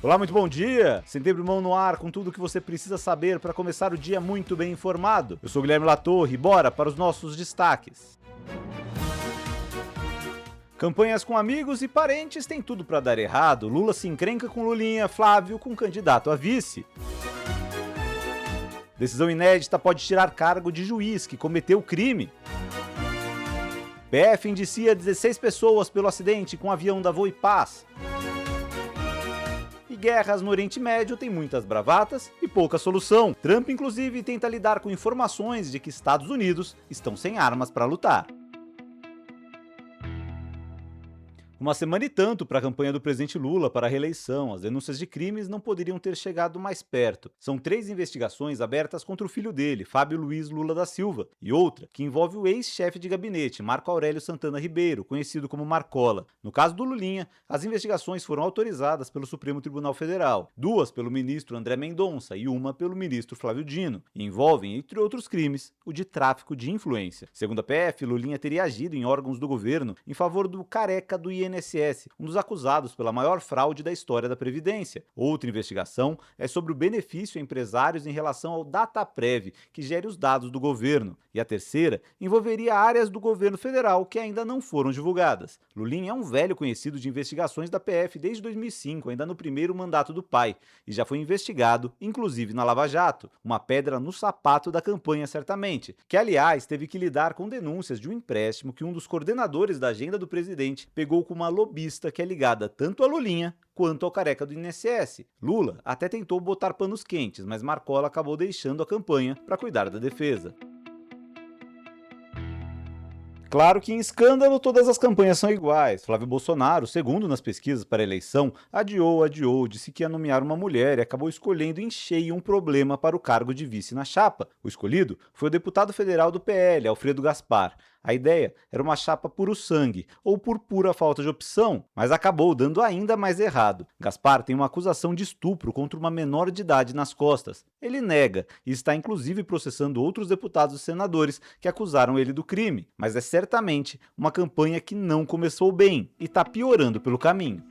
Olá, muito bom dia! Setembro Mão no ar com tudo o que você precisa saber para começar o dia muito bem informado. Eu sou Guilherme Latorre e bora para os nossos destaques. Campanhas com amigos e parentes têm tudo para dar errado. Lula se encrenca com Lulinha, Flávio com candidato a vice. Decisão inédita pode tirar cargo de juiz que cometeu crime. PF indicia 16 pessoas pelo acidente com o avião da Voipaz. E guerras no Oriente Médio têm muitas bravatas e pouca solução. Trump, inclusive, tenta lidar com informações de que Estados Unidos estão sem armas para lutar. Uma semana e tanto para a campanha do presidente Lula para a reeleição. As denúncias de crimes não poderiam ter chegado mais perto. São 3 investigações abertas contra o filho dele, Fábio Luiz Lula da Silva, e outra que envolve o ex-chefe de gabinete, Marco Aurélio Santana Ribeiro, conhecido como Marcola. No caso do Lulinha, as investigações foram autorizadas pelo Supremo Tribunal Federal, 2 pelo ministro André Mendonça e 1 pelo ministro Flávio Dino, e envolvem, entre outros crimes, o de tráfico de influência. Segundo a PF, Lulinha teria agido em órgãos do governo em favor do careca do INSS, um dos acusados pela maior fraude da história da Previdência. Outra investigação é sobre o benefício a empresários em relação ao Dataprev, que gere os dados do governo. E a terceira envolveria áreas do governo federal que ainda não foram divulgadas. Lulinha é um velho conhecido de investigações da PF desde 2005, ainda no primeiro mandato do pai, e já foi investigado, inclusive na Lava Jato, uma pedra no sapato da campanha certamente, que aliás teve que lidar com denúncias de um empréstimo que um dos coordenadores da agenda do presidente pegou com uma lobista que é ligada tanto a Lulinha quanto ao careca do INSS. Lula até tentou botar panos quentes, mas Marcola acabou deixando a campanha para cuidar da defesa. Claro que em escândalo todas as campanhas são iguais. Flávio Bolsonaro, segundo nas pesquisas para a eleição, adiou, disse que ia nomear uma mulher e acabou escolhendo em cheio um problema para o cargo de vice na chapa. O escolhido foi o deputado federal do PL, Alfredo Gaspar. A ideia era uma chapa puro sangue, ou por pura falta de opção, mas acabou dando ainda mais errado. Gaspar tem uma acusação de estupro contra uma menor de idade nas costas. Ele nega e está inclusive processando outros deputados e senadores que acusaram ele do crime, mas é certamente uma campanha que não começou bem e está piorando pelo caminho.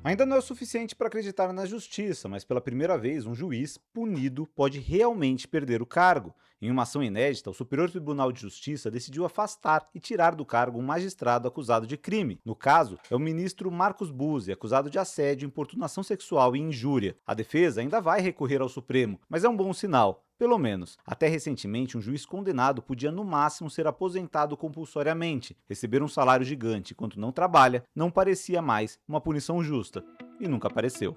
Ainda não é o suficiente para acreditar na justiça, mas pela primeira vez um juiz punido pode realmente perder o cargo. Em uma ação inédita, o Superior Tribunal de Justiça decidiu afastar e tirar do cargo um magistrado acusado de crime. No caso, é o ministro Marcos Buzzi, acusado de assédio, importunação sexual e injúria. A defesa ainda vai recorrer ao Supremo, mas é um bom sinal. Pelo menos, até recentemente, um juiz condenado podia no máximo ser aposentado compulsoriamente. Receber um salário gigante enquanto não trabalha não parecia mais uma punição justa. E nunca apareceu.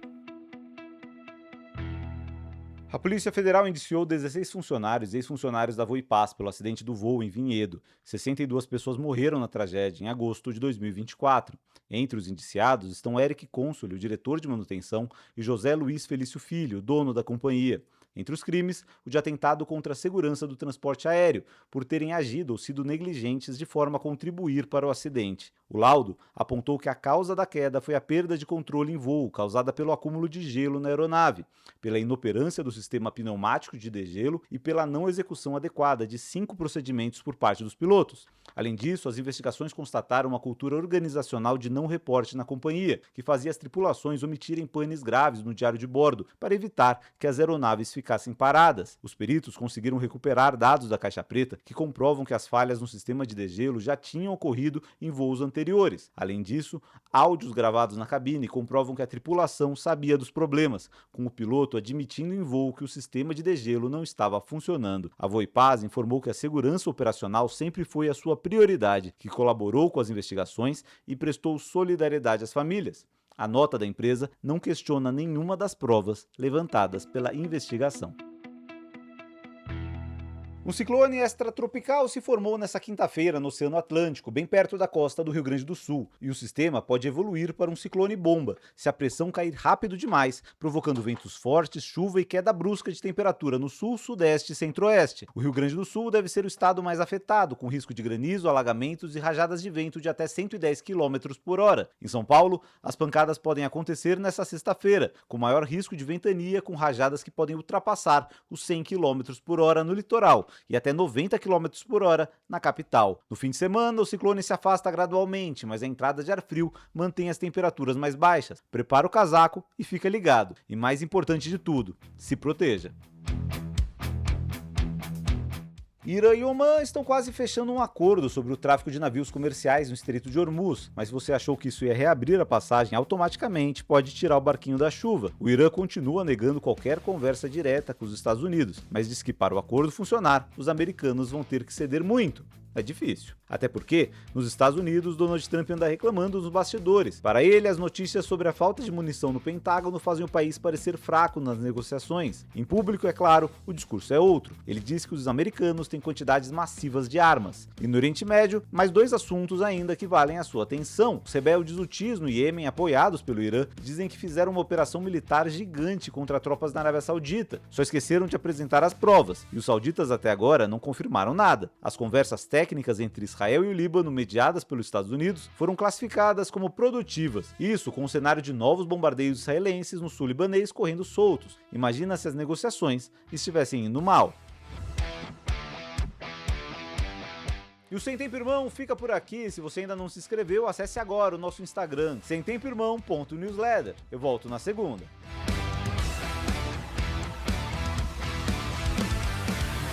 A Polícia Federal indiciou 16 funcionários e ex-funcionários da Voipaz pelo acidente do voo em Vinhedo. 62 pessoas morreram na tragédia em agosto de 2024. Entre os indiciados estão Eric Consoli, o diretor de manutenção, e José Luiz Felício Filho, dono da companhia. Entre os crimes, o de atentado contra a segurança do transporte aéreo, por terem agido ou sido negligentes de forma a contribuir para o acidente. O laudo apontou que a causa da queda foi a perda de controle em voo, causada pelo acúmulo de gelo na aeronave, pela inoperância do sistema pneumático de degelo e pela não execução adequada de 5 procedimentos por parte dos pilotos. Além disso, as investigações constataram uma cultura organizacional de não reporte na companhia, que fazia as tripulações omitirem panes graves no diário de bordo para evitar que as aeronaves ficassem paradas. Os peritos conseguiram recuperar dados da caixa preta que comprovam que as falhas no sistema de degelo já tinham ocorrido em voos anteriores. Além disso, áudios gravados na cabine comprovam que a tripulação sabia dos problemas, com o piloto admitindo em voo que o sistema de degelo não estava funcionando. A Voipaz informou que a segurança operacional sempre foi a sua prioridade, que colaborou com as investigações e prestou solidariedade às famílias. A nota da empresa não questiona nenhuma das provas levantadas pela investigação. Um ciclone extratropical se formou nesta quinta-feira no Oceano Atlântico, bem perto da costa do Rio Grande do Sul, e o sistema pode evoluir para um ciclone-bomba se a pressão cair rápido demais, provocando ventos fortes, chuva e queda brusca de temperatura no sul, sudeste e centro-oeste. O Rio Grande do Sul deve ser o estado mais afetado, com risco de granizo, alagamentos e rajadas de vento de até 110 km por hora. Em São Paulo, as pancadas podem acontecer nesta sexta-feira, com maior risco de ventania, com rajadas que podem ultrapassar os 100 km por hora no litoral, e até 90 km/h na capital. No fim de semana, o ciclone se afasta gradualmente, mas a entrada de ar frio mantém as temperaturas mais baixas. Prepara o casaco e fica ligado. E mais importante de tudo, se proteja. Irã e Omã estão quase fechando um acordo sobre o tráfico de navios comerciais no Estreito de Hormuz, mas se você achou que isso ia reabrir a passagem automaticamente, pode tirar o barquinho da chuva. O Irã continua negando qualquer conversa direta com os Estados Unidos, mas diz que para o acordo funcionar, os americanos vão ter que ceder muito. É difícil. Até porque, nos Estados Unidos, Donald Trump anda reclamando nos bastidores. Para ele, as notícias sobre a falta de munição no Pentágono fazem o país parecer fraco nas negociações. Em público, é claro, o discurso é outro. Ele diz que os americanos têm quantidades massivas de armas. E no Oriente Médio, mais dois assuntos ainda que valem a sua atenção. Os rebeldes hutis no Iêmen, apoiados pelo Irã, dizem que fizeram uma operação militar gigante contra tropas na Arábia Saudita. Só esqueceram de apresentar as provas, e os sauditas até agora não confirmaram nada. As conversas técnicas entre Israel e o Líbano, mediadas pelos Estados Unidos, foram classificadas como produtivas. Isso com o cenário de novos bombardeios israelenses no sul libanês correndo soltos. Imagina se as negociações estivessem indo mal. E o Sem Tempo Irmão fica por aqui. Se você ainda não se inscreveu, acesse agora o nosso Instagram, semtempoirmão.newsletter. Eu volto na segunda.